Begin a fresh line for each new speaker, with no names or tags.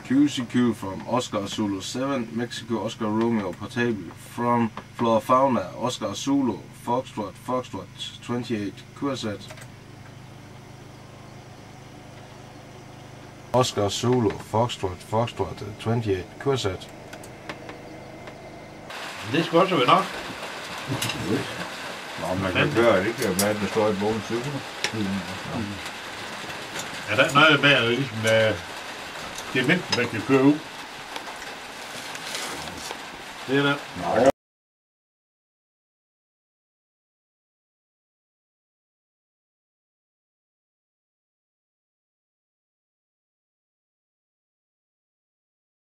QCQ from Oscar Zulu 7, Mexico Oscar Romeo Portable from Flora Fauna, Oscar Zulu, Foxtrot, 28, QZ. Oscar Zulu, Foxtrot, 28, QZ.
Det skal også være nok.
Nå, man kan gøre det, kan være, at der står i bogen 700.
Ja, der er noget med, at ligesom, det er mindst, man kan køre ud. Det er der.